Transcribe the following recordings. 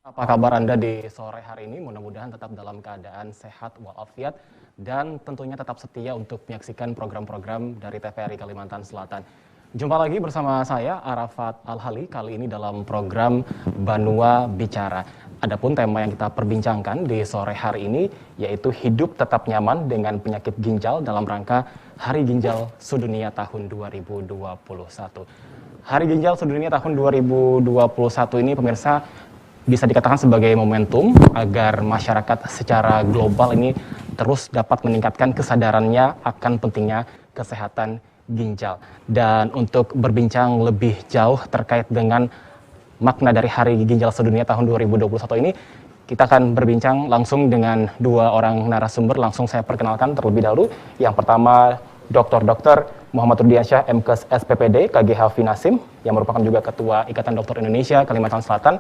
Apa kabar Anda di sore hari ini? Mudah-mudahan tetap dalam keadaan sehat walafiat dan tentunya tetap setia untuk menyaksikan program-program dari TVRI Kalimantan Selatan. Jumpa lagi bersama saya Arafat Al-Hali kali ini dalam program Banua Bicara. Adapun tema yang kita perbincangkan di sore hari ini yaitu hidup tetap nyaman dengan penyakit ginjal dalam rangka Hari Ginjal Sedunia tahun 2021. Hari Ginjal Sedunia tahun 2021 ini pemirsa bisa dikatakan sebagai momentum agar masyarakat secara global ini terus dapat meningkatkan kesadarannya akan pentingnya kesehatan ginjal. Dan untuk berbincang lebih jauh terkait dengan makna dari Hari Ginjal Sedunia tahun 2021 ini, kita akan berbincang langsung dengan dua orang narasumber. Langsung saya perkenalkan terlebih dahulu. Yang pertama Dr. Muhammad Rudiansyah, MKes SPPD KGH Finasim, yang merupakan juga Ketua Ikatan Dokter Indonesia Kalimantan Selatan,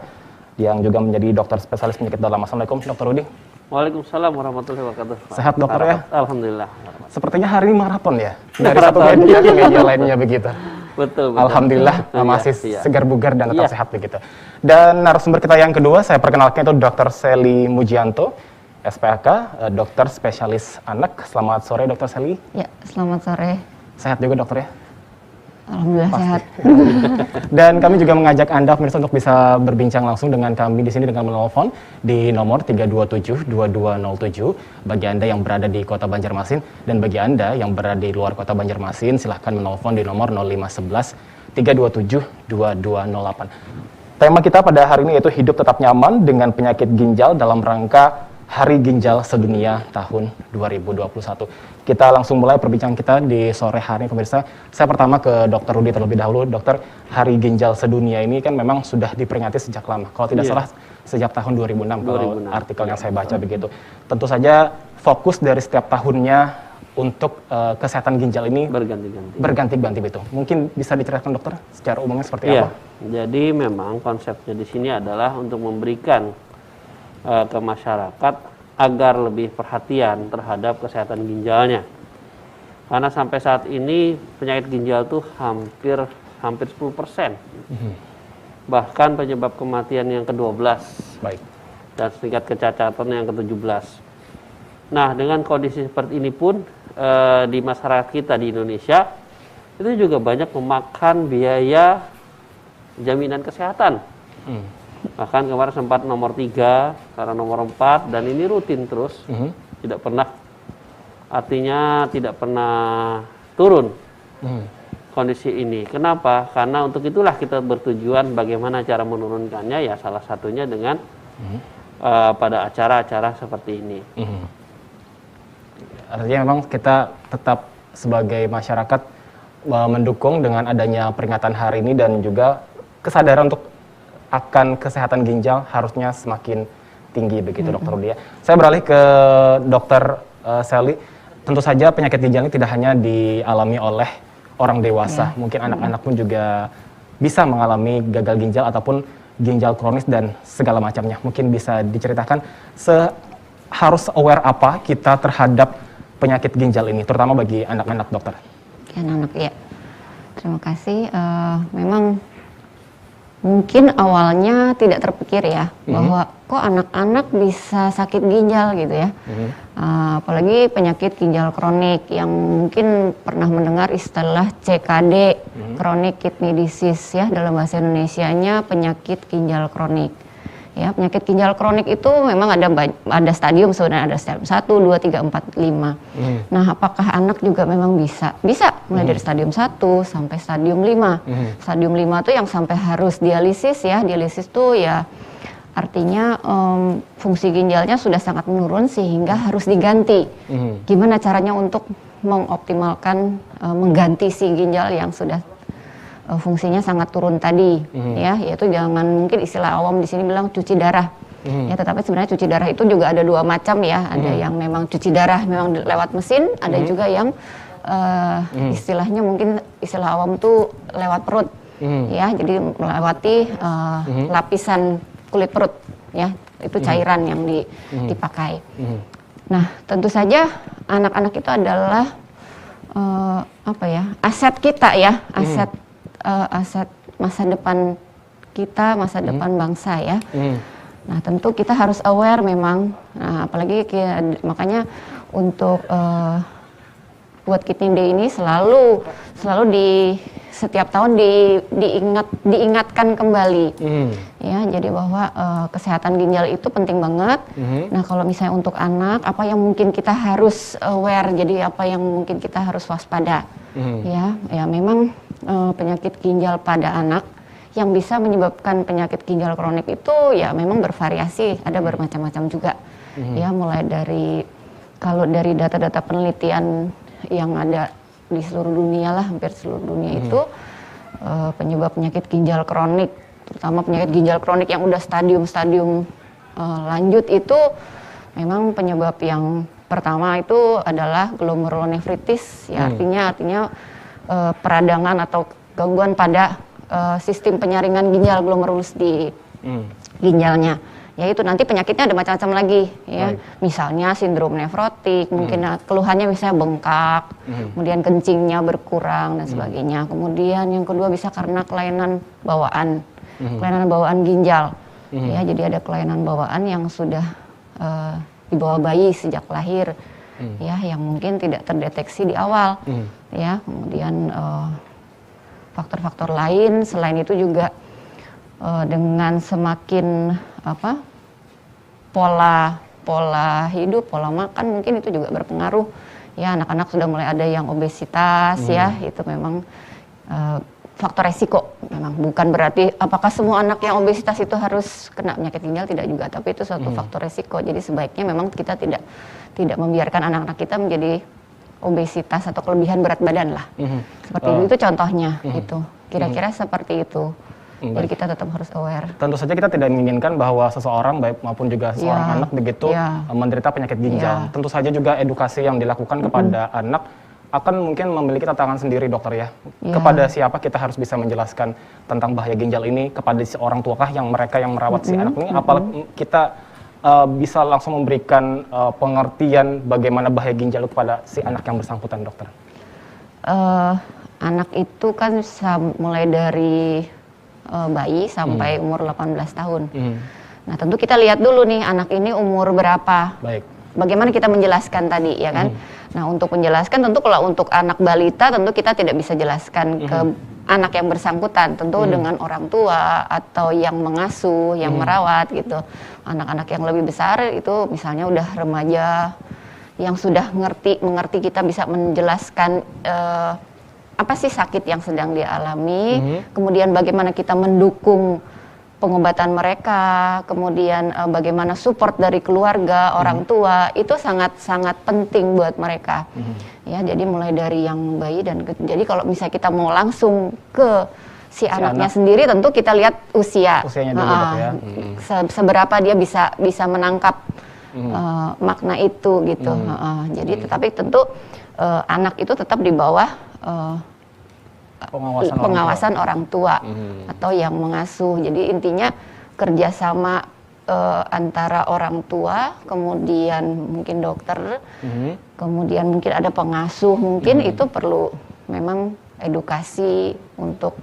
yang juga menjadi dokter spesialis penyakit dalam. Assalamualaikum, Dr. Rudi. Waalaikumsalam warahmatullahi wabarakatuh. Sehat dokter ya? Alhamdulillah. Sepertinya hari ini maraton ya? Dari satu media ke media lainnya begitu. Betul. Alhamdulillah masih segar bugar dan tetap sehat begitu. Dan narasumber kita yang kedua, saya perkenalkan itu Dr. Sally Mujianto, SPAK, dokter spesialis anak. Selamat sore Dr. Sally. Ya, selamat sore. Sehat juga dokter ya? Alhamdulillah Pasti. sehat. Dan kami juga mengajak Anda pemirsa untuk bisa berbincang langsung dengan kami di sini dengan menelpon di nomor 327-2207 bagi Anda yang berada di Kota Banjarmasin, dan bagi Anda yang berada di luar Kota Banjarmasin silahkan menelpon di nomor 0511 327-2208. Tema kita pada hari ini yaitu hidup tetap nyaman dengan penyakit ginjal dalam rangka Hari Ginjal Sedunia tahun 2021. Kita langsung mulai perbincangan kita di sore hari ini pemirsa. Saya pertama ke Dr. Rudi terlebih dahulu. Dokter, Hari Ginjal Sedunia ini kan memang sudah diperingati sejak lama. Kalau tidak salah sejak tahun 2006 kalau artikel yang saya baca begitu. Tentu saja fokus dari setiap tahunnya untuk kesehatan ginjal ini berganti-ganti begitu. Mungkin bisa diceritakan dokter secara umumnya seperti apa? Jadi memang konsepnya di sini adalah untuk memberikan ke masyarakat agar lebih perhatian terhadap kesehatan ginjalnya. Karena sampai saat ini penyakit ginjal tuh hampir 10%. Bahkan penyebab kematian yang ke-12. Baik. Dan tingkat kecacatan yang ke-17. Nah, dengan kondisi seperti ini pun di masyarakat kita di Indonesia itu juga banyak memakan biaya jaminan kesehatan. Bahkan kemarin sempat nomor 3, sekarang nomor 4, dan ini rutin terus, tidak pernah turun kondisi ini. Kenapa? Karena untuk itulah kita bertujuan bagaimana cara menurunkannya, ya salah satunya dengan pada acara-acara seperti ini. Artinya memang kita tetap sebagai masyarakat mendukung dengan adanya peringatan hari ini dan juga kesadaran untuk akan kesehatan ginjal harusnya semakin tinggi begitu Dr. Rudi. Saya beralih ke Dr. Sally. Tentu saja penyakit ginjal ini tidak hanya dialami oleh orang dewasa, mungkin anak-anak pun juga bisa mengalami gagal ginjal ataupun ginjal kronis dan segala macamnya. Mungkin bisa diceritakan harus aware apa kita terhadap penyakit ginjal ini, terutama bagi anak-anak dokter. Anak-anak ya. Terima kasih. Memang mungkin awalnya tidak terpikir ya bahwa kok anak-anak bisa sakit ginjal gitu ya. Apalagi penyakit ginjal kronik yang mungkin pernah mendengar istilah CKD, chronic kidney disease ya, dalam bahasa Indonesianya penyakit ginjal kronik. Ya, penyakit ginjal kronik itu memang ada stadium, sebenarnya ada stadium 1, 2, 3, 4, 5. Nah, apakah anak juga memang bisa? Bisa, mulai dari stadium 1 sampai stadium 5. Stadium 5 itu yang sampai harus dialisis ya. Dialisis itu ya artinya fungsi ginjalnya sudah sangat menurun sehingga harus diganti. Gimana caranya untuk mengoptimalkan mengganti si ginjal yang sudah fungsinya sangat turun tadi, ya, yaitu jangan mungkin istilah awam di sini bilang cuci darah, ya, tetapi sebenarnya cuci darah itu juga ada dua macam ya, ada yang memang cuci darah memang lewat mesin, ada juga yang istilahnya mungkin istilah awam tuh lewat perut, ya, jadi melewati lapisan kulit perut, ya, itu cairan yang dipakai. Nah, tentu saja anak-anak itu adalah aset kita ya, aset masa depan kita, masa depan bangsa ya. Nah, tentu kita harus aware memang. Nah, apalagi makanya untuk buat Kidney Day ini selalu di setiap tahun diingatkan kembali. Ya, jadi bahwa kesehatan ginjal itu penting banget. Nah, kalau misalnya untuk anak, apa yang mungkin kita harus aware, jadi apa yang mungkin kita harus waspada. Ya memang penyakit ginjal pada anak yang bisa menyebabkan penyakit ginjal kronik itu ya memang bervariasi, ada bermacam-macam juga. Ya, mulai dari kalau dari data-data penelitian yang ada di seluruh dunia lah, hampir seluruh dunia itu penyebab penyakit ginjal kronik, terutama penyakit ginjal kronik yang udah stadium-stadium lanjut itu memang penyebab yang pertama itu adalah glomerulonefritis, ya artinya peradangan atau gangguan pada sistem penyaringan ginjal, glomerulus di ginjalnya. Ya itu nanti penyakitnya ada macam-macam lagi ya. Misalnya sindrom nefrotik, mungkin keluhannya misalnya bengkak, kemudian kencingnya berkurang dan sebagainya. Kemudian yang kedua bisa karena kelainan bawaan, kelainan bawaan ginjal. Ya, jadi ada kelainan bawaan yang sudah dibawa bayi sejak lahir. Ya, yang mungkin tidak terdeteksi di awal. Ya, kemudian faktor-faktor lain selain itu juga dengan semakin pola hidup, pola makan mungkin itu juga berpengaruh. Ya, anak-anak sudah mulai ada yang obesitas, ya itu memang faktor resiko. Memang bukan berarti apakah semua anak yang obesitas itu harus kena penyakit ginjal, tidak juga, tapi itu suatu faktor resiko. Jadi sebaiknya memang kita tidak membiarkan anak-anak kita menjadi obesitas atau kelebihan berat badan lah. Seperti itu contohnya itu. Kira-kira seperti itu. Jadi kita tetap harus aware. Tentu saja kita tidak menginginkan bahwa seseorang baik maupun juga seorang anak begitu menderita penyakit ginjal. Tentu saja juga edukasi yang dilakukan kepada anak akan mungkin memiliki tantangan sendiri, dokter ya. Kepada siapa kita harus bisa menjelaskan tentang bahaya ginjal ini, kepada seorang tuakah yang mereka yang merawat si anak ini, apalagi kita bisa langsung memberikan pengertian bagaimana bahaya ginjal kepada si anak yang bersangkutan, dokter. Anak itu kan mulai dari bayi sampai umur 18 tahun. Nah, tentu kita lihat dulu nih anak ini umur berapa. Baik. Bagaimana kita menjelaskan tadi, ya kan? Nah, untuk menjelaskan tentu kalau untuk anak balita tentu kita tidak bisa jelaskan ke anak yang bersangkutan, tentu dengan orang tua atau yang mengasuh, yang merawat gitu. Anak-anak yang lebih besar itu misalnya udah remaja yang sudah mengerti kita bisa menjelaskan apa sih sakit yang sedang dialami, kemudian bagaimana kita mendukung pengobatan mereka, kemudian bagaimana support dari keluarga, orang tua, itu sangat-sangat penting buat mereka. Ya, jadi mulai dari yang bayi jadi kalau misalnya kita mau langsung ke si anaknya sendiri, tentu kita lihat usianya dulu, ya. Seberapa dia bisa menangkap makna itu gitu. Jadi tetapi tentu anak itu tetap di bawah pengawasan orang tua atau yang mengasuh. Jadi intinya kerjasama antara orang tua, kemudian mungkin dokter, kemudian mungkin ada pengasuh, mungkin itu perlu memang edukasi untuk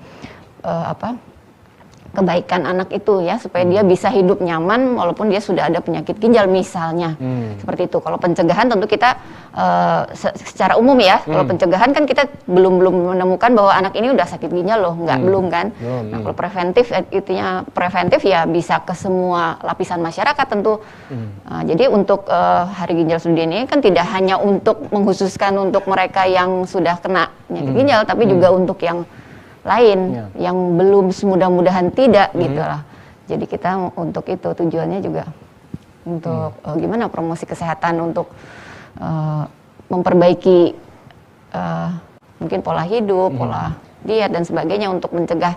kebaikan anak itu ya, supaya dia bisa hidup nyaman walaupun dia sudah ada penyakit ginjal misalnya. Seperti itu. Kalau pencegahan tentu kita secara umum ya, kalau pencegahan kan kita belum menemukan bahwa anak ini udah sakit ginjal loh, belum kan. Nah, kalau preventif ya bisa ke semua lapisan masyarakat tentu. Jadi untuk Hari Ginjal Sedunia ini kan tidak hanya untuk mengkhususkan untuk mereka yang sudah kena penyakit ginjal, tapi juga untuk yang lain yang belum, mudah-mudahan tidak gitu lah. Jadi kita untuk itu tujuannya juga untuk gimana promosi kesehatan, untuk memperbaiki mungkin pola hidup, pola diet dan sebagainya untuk mencegah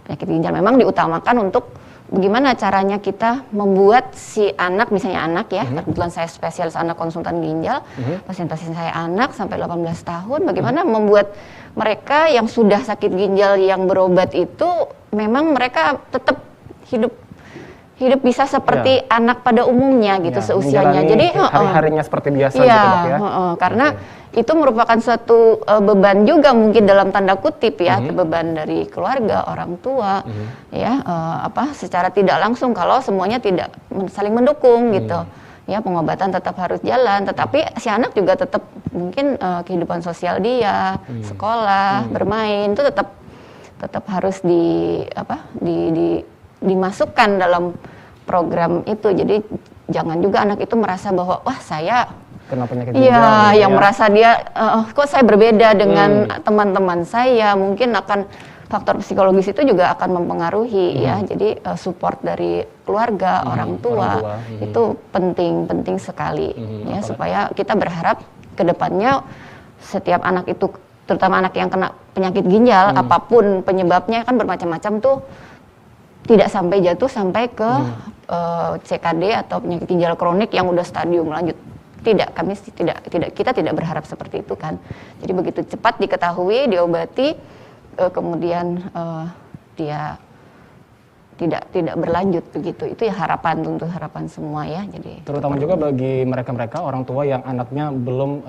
penyakit ginjal. Memang diutamakan untuk bagaimana caranya kita membuat si anak, misalnya anak ya, kebetulan saya spesialis anak konsultan ginjal, pasien-pasien saya anak sampai 18 tahun, bagaimana membuat mereka yang sudah sakit ginjal yang berobat itu memang mereka tetap hidup bisa seperti anak pada umumnya gitu, seusianya. Jadi hari-harinya seperti biasa gitu, Dok, ya. Karena itu merupakan suatu beban juga mungkin dalam tanda kutip ya, beban dari keluarga, orang tua, ya secara tidak langsung kalau semuanya tidak saling mendukung gitu. Ya pengobatan tetap harus jalan, tetapi si anak juga tetap mungkin kehidupan sosial dia, sekolah, bermain itu tetap harus dimasukkan dalam program itu. Jadi jangan juga anak itu merasa bahwa wah saya kena penyakit ginjal. Iya, gitu yang merasa dia kok saya berbeda dengan teman-teman saya, mungkin akan faktor psikologis itu juga akan mempengaruhi ya. Jadi support dari keluarga, orang tua, itu penting sekali ya, supaya kita berharap ke depannya setiap anak itu, terutama anak yang kena penyakit ginjal, apapun penyebabnya kan bermacam-macam tuh, tidak sampai jatuh sampai ke CKD atau penyakit ginjal kronik yang udah stadium lanjut. Kita tidak berharap seperti itu kan. Jadi begitu cepat diketahui, diobati, kemudian dia tidak berlanjut begitu. Itu ya harapan, tentu harapan semua ya. Jadi terutama juga bagi mereka orang tua yang anaknya belum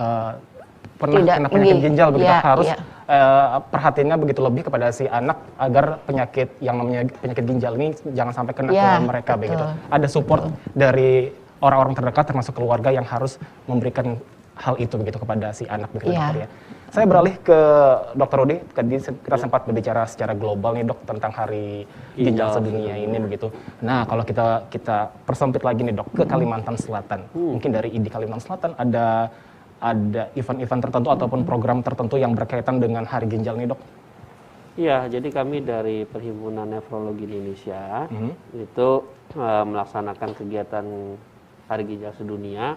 pernah kena penyakit ginjal begitu, harus perhatiannya begitu lebih kepada si anak agar penyakit yang namanya penyakit ginjal ini jangan sampai kena ke mereka begitu. Ada support dari orang-orang terdekat termasuk keluarga yang harus memberikan hal itu begitu kepada si anak begitu dokter ya. Saya beralih ke Dr. Rudy. Tadi kita sempat berbicara secara global nih dok tentang Hari Ginjal Sedunia ini begitu. Nah kalau kita persempit lagi nih dok ke Kalimantan Selatan. Mungkin dari ID Kalimantan Selatan ada event-event tertentu ataupun program tertentu yang berkaitan dengan Hari Ginjal nih dok? Iya, jadi kami dari Perhimpunan Nefrologi Indonesia itu melaksanakan kegiatan Hari Ginjal Sedunia.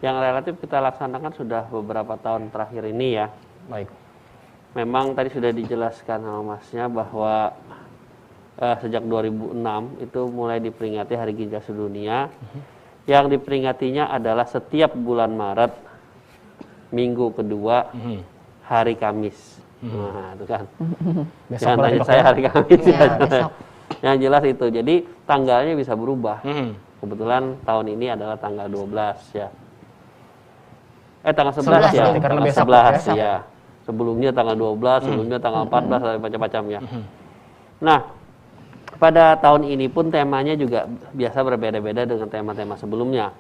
Yang relatif kita laksanakan sudah beberapa tahun terakhir ini ya. Baik. Memang tadi sudah dijelaskan sama Masnya bahwa sejak 2006 itu mulai diperingati Hari Ginjal Sedunia. Yang diperingatinya adalah setiap bulan Maret, minggu kedua, hari Kamis. Nah, itu kan. Jangan tanya saya hari Kamis. Yang jelas itu. Jadi tanggalnya bisa berubah. Kebetulan tahun ini adalah tanggal 12 ya. Tanggal 11 ya. Karena besok 11 ya. Sebelumnya tanggal 12, sebelumnya tanggal 14, macam-macam ya. Nah, pada tahun ini pun temanya juga biasa berbeda-beda dengan tema-tema sebelumnya.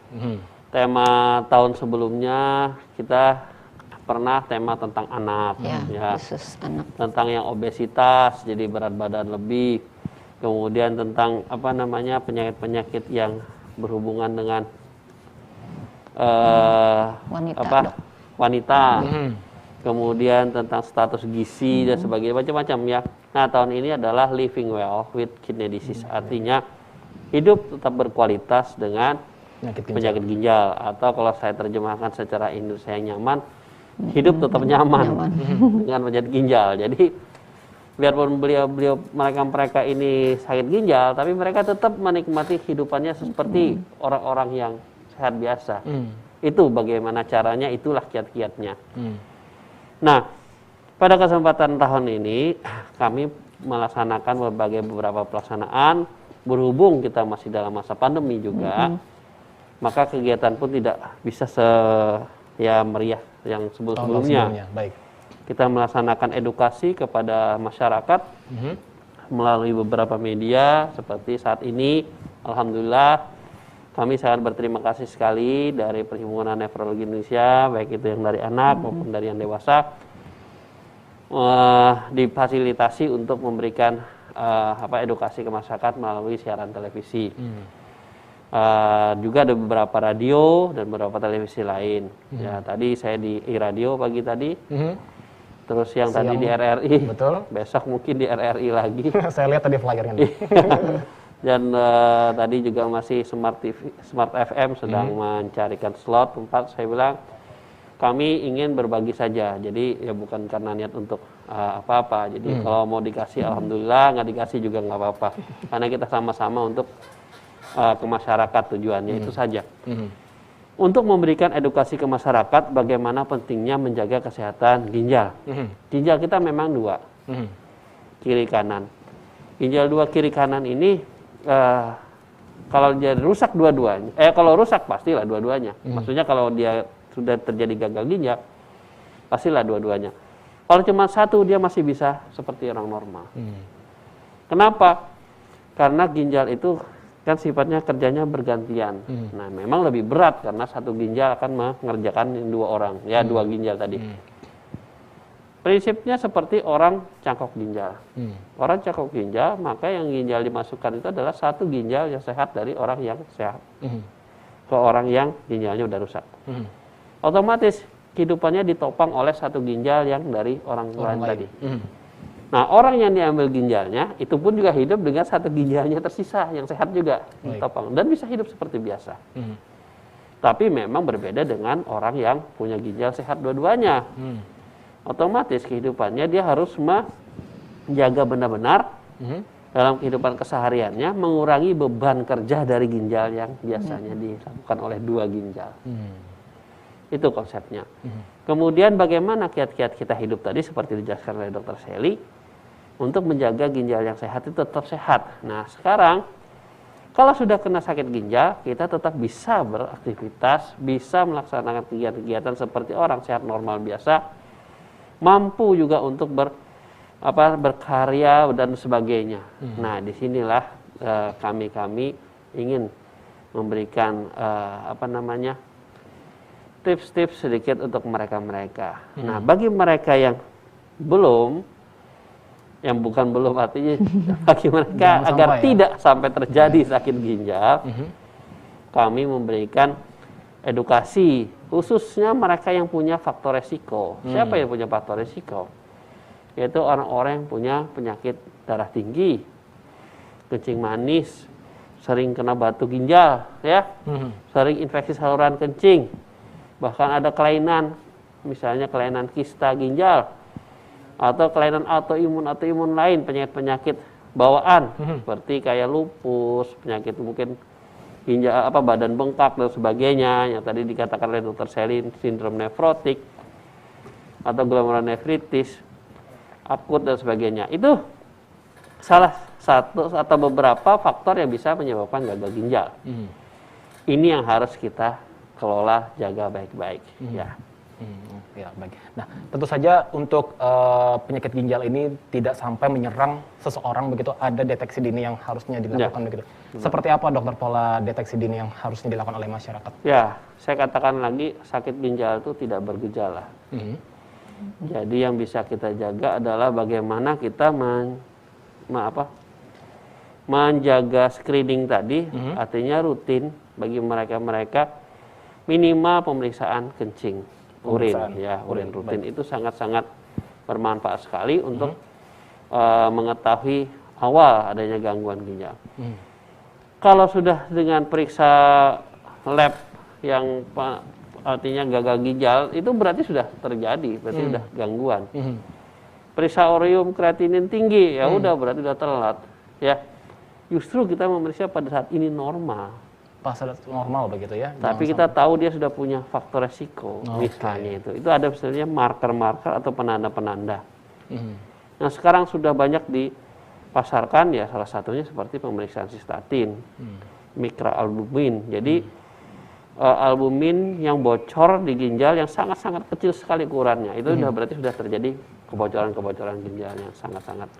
Tema tahun sebelumnya kita pernah tema tentang anak, ya. Khusus anak. Tentang yang obesitas, jadi berat badan lebih. Kemudian tentang penyakit-penyakit yang berhubungan dengan wanita. Kemudian tentang status gizi dan sebagainya, macam-macam ya. Nah, tahun ini adalah living well with kidney disease, artinya hidup tetap berkualitas dengan penyakit ginjal, atau kalau saya terjemahkan secara Indonesia yang nyaman, hidup tetap nyaman. Dengan penyakit ginjal. Jadi biarpun mereka ini sakit ginjal, tapi mereka tetap menikmati hidupannya seperti orang-orang yang sehat biasa. Itu bagaimana caranya, itulah kiat-kiatnya. Nah, pada kesempatan tahun ini kami melaksanakan beberapa pelaksanaan. Berhubung kita masih dalam masa pandemi juga, maka kegiatan pun tidak bisa meriah yang sebelumnya. Baik. Kita melaksanakan edukasi kepada masyarakat melalui beberapa media seperti saat ini. Alhamdulillah kami sangat berterima kasih sekali dari Perhimpunan Nefrologi Indonesia, baik itu yang dari anak maupun dari yang dewasa, difasilitasi untuk memberikan edukasi ke masyarakat melalui siaran televisi. Juga ada beberapa radio dan beberapa televisi lain. Ya, tadi saya di iRadio pagi tadi. Terus yang tadi di RRI. Betul. Besok mungkin di RRI lagi. Saya lihat tadi flyernya. Dan tadi juga masih Smart FM sedang mencarikan slot tempat. Saya bilang kami ingin berbagi saja. Jadi ya bukan karena niat untuk apa-apa. Jadi kalau mau dikasih alhamdulillah, nggak dikasih juga nggak apa-apa. Karena kita sama-sama untuk ke masyarakat tujuannya itu saja. Untuk memberikan edukasi ke masyarakat bagaimana pentingnya menjaga kesehatan ginjal. Ginjal kita memang dua, kiri kanan. Ginjal dua kiri kanan ini kalau dia rusak dua-duanya, kalau rusak pastilah dua-duanya. Maksudnya kalau dia sudah terjadi gagal ginjal, pastilah dua-duanya. Kalau cuma satu dia masih bisa seperti orang normal. Kenapa? Karena ginjal itu kan sifatnya kerjanya bergantian. Nah, memang lebih berat karena satu ginjal akan mengerjakan dua orang, ya dua ginjal tadi. Prinsipnya seperti orang cangkok ginjal. Orang cangkok ginjal, maka yang ginjal dimasukkan itu adalah satu ginjal yang sehat dari orang yang sehat ke orang yang ginjalnya udah rusak. Otomatis kehidupannya ditopang oleh satu ginjal yang dari orang lain tadi. Nah, orang yang diambil ginjalnya itu pun juga hidup dengan satu ginjalnya tersisa yang sehat juga ditopang dan bisa hidup seperti biasa. Tapi memang berbeda dengan orang yang punya ginjal sehat dua-duanya. Otomatis kehidupannya dia harus menjaga benar-benar dalam kehidupan kesehariannya, mengurangi beban kerja dari ginjal yang biasanya dilakukan oleh dua ginjal. Itu konsepnya. Kemudian bagaimana kiat-kiat kita hidup tadi seperti dijelaskan oleh Dr. Sally untuk menjaga ginjal yang sehat itu tetap sehat. Nah, sekarang kalau sudah kena sakit ginjal, kita tetap bisa beraktivitas, bisa melaksanakan kegiatan-kegiatan seperti orang sehat normal biasa, mampu juga untuk berkarya dan sebagainya. Nah, disinilah kami ingin memberikan tips-tips sedikit untuk mereka-mereka. Nah, bagi mereka yang belum, yang bukan belum artinya bagi mereka agar tidak sampai terjadi sakit ginjal, kami memberikan edukasi khususnya mereka yang punya faktor resiko. Siapa yang punya faktor resiko? Yaitu orang-orang yang punya penyakit darah tinggi, kencing manis, sering kena batu ginjal, ya, sering infeksi saluran kencing, bahkan ada kelainan, misalnya kelainan kista ginjal, atau kelainan autoimun lain, penyakit-penyakit bawaan, seperti kayak lupus, penyakit mungkin ginjal badan bengkak dan sebagainya, yang tadi dikatakan oleh Dr. Sally, sindrom nefrotik atau glomerulonefritis akut dan sebagainya. Itu salah satu atau beberapa faktor yang bisa menyebabkan gagal ginjal. Ini yang harus kita kelola, jaga baik-baik. Ya, baik. Nah, tentu saja untuk penyakit ginjal ini tidak sampai menyerang seseorang begitu, ada deteksi dini yang harusnya dilakukan begitu. Seperti apa, dokter, pola deteksi dini yang harusnya dilakukan oleh masyarakat? Ya, saya katakan lagi, sakit ginjal itu tidak bergejala. Jadi yang bisa kita jaga adalah bagaimana kita menjaga screening tadi, artinya rutin bagi mereka-mereka minimal pemeriksaan kencing, urin rutin itu sangat-sangat bermanfaat sekali untuk mengetahui awal adanya gangguan ginjal. Kalau sudah dengan periksa lab yang artinya gagal ginjal, itu berarti sudah terjadi, berarti sudah gangguan. Periksa ureum kreatinin tinggi, ya udah berarti sudah telat. Ya, justru kita memeriksa pada saat ini normal. Pas normal begitu ya. Tapi kita tahu dia sudah punya faktor resiko, misalnya itu ada misalnya marker-marker atau penanda-penanda. Nah, sekarang sudah banyak dipasarkan ya, salah satunya seperti pemeriksaan sistatin, mikroalbumin. Jadi albumin yang bocor di ginjal yang sangat-sangat kecil sekali ukurannya, itu sudah berarti sudah terjadi kebocoran ginjal yang sangat-sangat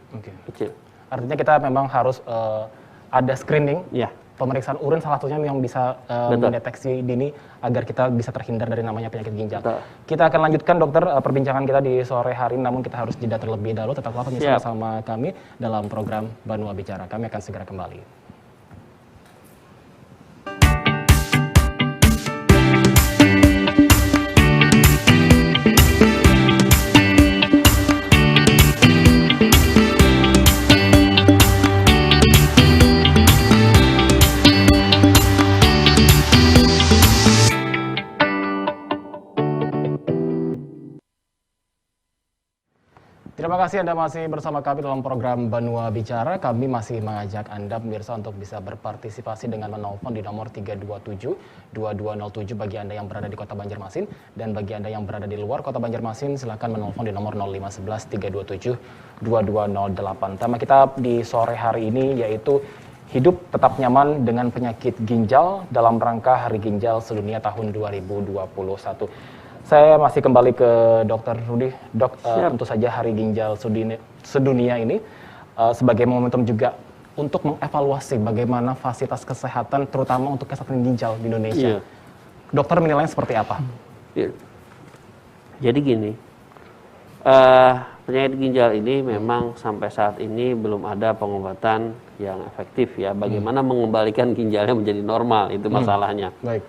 kecil. Artinya kita memang harus ada screening, pemeriksaan urin salah satunya yang bisa mendeteksi dini agar kita bisa terhindar dari namanya penyakit ginjal. Kita akan lanjutkan, dokter, perbincangan kita di sore hari, namun kita harus jeda terlebih dahulu. Tetaplah pemirsa bersama kami dalam program Banua Bicara. Kami akan segera kembali. Terima kasih Anda masih bersama kami dalam program Banua Bicara. Kami masih mengajak Anda pemirsa untuk bisa berpartisipasi dengan menelpon di nomor 327-2207 bagi Anda yang berada di Kota Banjarmasin, dan bagi Anda yang berada di luar Kota Banjarmasin silakan menelpon di nomor 0511-327-2208. Tema kita di sore hari ini yaitu hidup tetap nyaman dengan penyakit ginjal dalam rangka Hari Ginjal Sedunia tahun 2021. Saya masih kembali ke Dr. Rudi. Dok, tentu saja Hari Ginjal Sedunia ini sebagai momentum juga untuk mengevaluasi bagaimana fasilitas kesehatan terutama untuk kesehatan ginjal di Indonesia. Dokter menilainya seperti apa? Jadi gini, penyakit ginjal ini memang sampai saat ini belum ada pengobatan yang efektif ya. Bagaimana mengembalikan ginjalnya menjadi normal, itu masalahnya. Baik.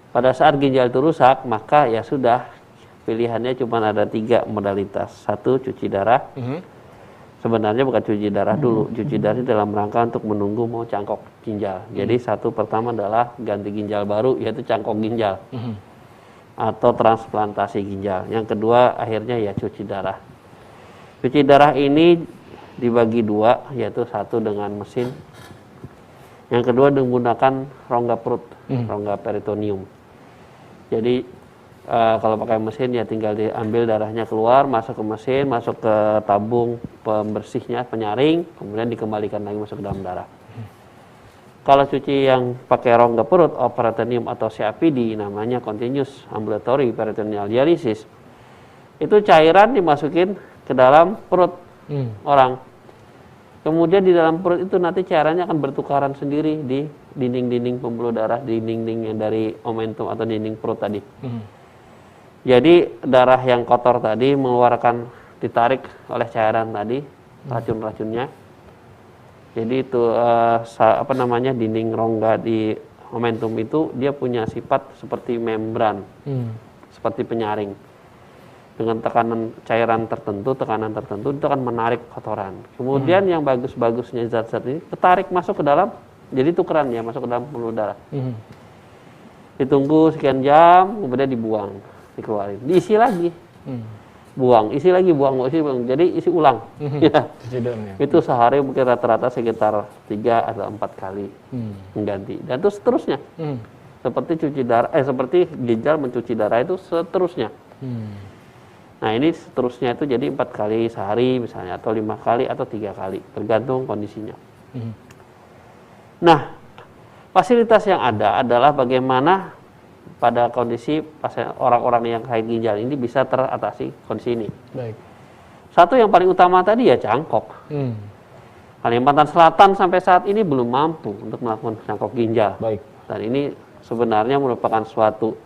Pada saat ginjal itu rusak, maka ya sudah, pilihannya cuma ada 3 modalitas. 1, cuci darah. Sebenarnya bukan cuci darah dulu, cuci darah dalam rangka untuk menunggu mau cangkok ginjal. Jadi satu pertama adalah ganti ginjal baru, yaitu cangkok ginjal. Atau transplantasi ginjal. Yang kedua akhirnya ya cuci darah. Cuci darah ini dibagi 2, yaitu satu dengan mesin. Yang kedua menggunakan rongga perut, rongga peritoneum. Jadi kalau pakai mesin ya tinggal diambil darahnya keluar, masuk ke mesin, masuk ke tabung pembersihnya, penyaring, kemudian dikembalikan lagi masuk ke dalam darah. Kalau cuci yang pakai rongga perut, peritoneum atau CAPD, namanya Continuous Ambulatory Peritoneal Dialysis, itu cairan dimasukin ke dalam perut orang. Kemudian di dalam perut itu nanti cairannya akan bertukaran sendiri di dinding-dinding pembuluh darah, dinding-dinding yang dari omentum atau dinding perut tadi. Jadi darah yang kotor tadi mengeluarkan, ditarik oleh cairan tadi, racun-racunnya. Jadi itu dinding rongga di omentum itu dia punya sifat seperti membran, seperti penyaring. Dengan tekanan cairan tertentu, tekanan tertentu itu akan menarik kotoran. Kemudian yang bagus-bagusnya zat-zat ini ketarik masuk ke dalam, jadi tukeran ya masuk ke dalam pembuluh darah. Ditunggu sekian jam, kemudian dibuang, dikeluarin, diisi lagi. Buang, isi lagi, buang, isi, buang. Jadi isi ulang. Ya. Itu sehari mungkin rata-rata sekitar 3 atau 4 kali mengganti. Dan itu seterusnya. Seperti cuci darah, seperti ginjal mencuci darah itu seterusnya. Nah ini seterusnya itu jadi 4 kali sehari misalnya, atau 5 kali atau 3 kali, tergantung kondisinya. Nah, fasilitas yang ada adalah bagaimana pada kondisi pasien orang-orang yang sakit ginjal ini bisa teratasi kondisi ini. Baik. Satu yang paling utama tadi ya cangkok. Kalimantan Selatan sampai saat ini belum mampu untuk melakukan cangkok ginjal. Baik. Dan ini sebenarnya merupakan suatu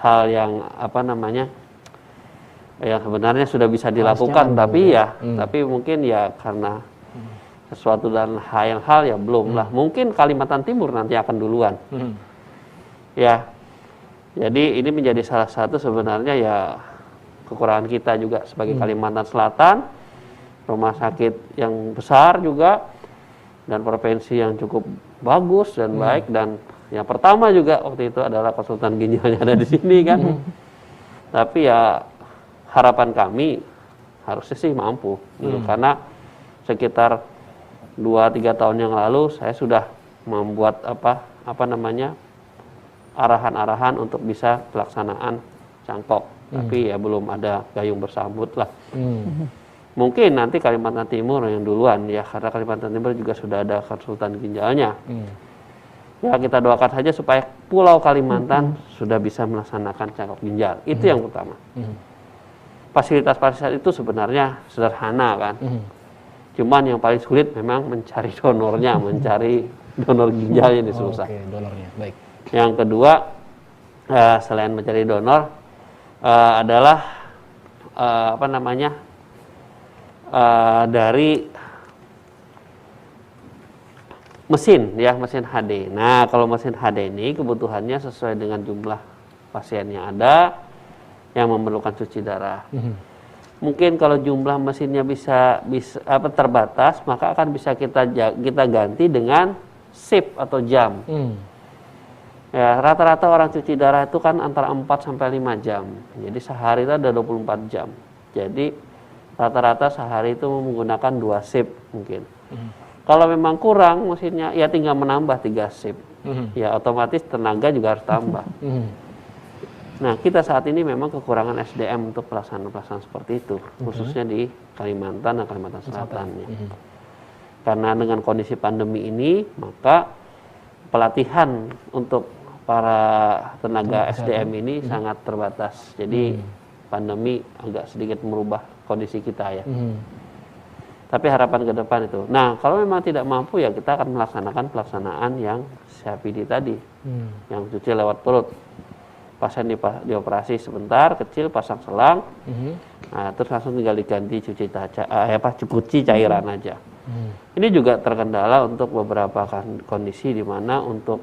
hal yang yang sebenarnya sudah bisa dilakukan, tapi tapi mungkin ya karena sesuatu dan hal ya belum lah. Mungkin Kalimantan Timur nanti akan duluan. Ya. Jadi ini menjadi salah satu sebenarnya ya kekurangan kita juga sebagai Kalimantan Selatan, rumah sakit yang besar juga, dan provinsi yang cukup bagus dan baik, dan yang pertama juga waktu itu adalah konsultan ginjalnya ada di sini kan. Tapi ya harapan kami harusnya sih mampu, gitu. Karena sekitar 2-3 tahun yang lalu saya sudah membuat arahan-arahan untuk bisa pelaksanaan cangkok, tapi ya belum ada gayung bersambut lah. Mungkin nanti Kalimantan Timur yang duluan ya, karena Kalimantan Timur juga sudah ada konsultan ginjalnya. Ya kita doakan saja supaya Pulau Kalimantan sudah bisa melaksanakan cangkok ginjal. Itu yang pertama. Fasilitas-fasilitas itu sebenarnya sederhana kan. Cuman yang paling sulit memang mencari donornya, mencari donor ginjalnya ini susah. Oke, donornya. Baik. Yang kedua, selain mencari donor, adalah dari mesin, ya mesin HD. Nah, kalau mesin HD ini kebutuhannya sesuai dengan jumlah pasien yang ada yang memerlukan cuci darah. Mungkin kalau jumlah mesinnya bisa terbatas, maka akan bisa kita ganti dengan shift atau jam. Ya, rata-rata orang cuci darah itu kan antara 4 sampai 5 jam. Jadi sehari itu ada 24 jam. Jadi rata-rata sehari itu menggunakan 2 shift mungkin. Kalau memang kurang mesinnya, ya tinggal menambah 3 shift. Ya otomatis tenaga juga harus tambah. Nah, kita saat ini memang kekurangan SDM untuk pelaksanaan seperti itu, khususnya di Kalimantan dan Kalimantan Selatan. Ya. Karena dengan kondisi pandemi ini, maka pelatihan untuk para tenaga SDM ini sangat terbatas. Jadi pandemi agak sedikit merubah kondisi kita ya. Tapi harapan ke depan itu. Nah, kalau memang tidak mampu ya kita akan melaksanakan pelaksanaan yang CAPD tadi, yang cuci lewat perut. Pasien dioperasi sebentar, kecil, pasang selang, nah, terus langsung tinggal diganti cuci cairan aja. Ini juga terkendala untuk beberapa kondisi di mana untuk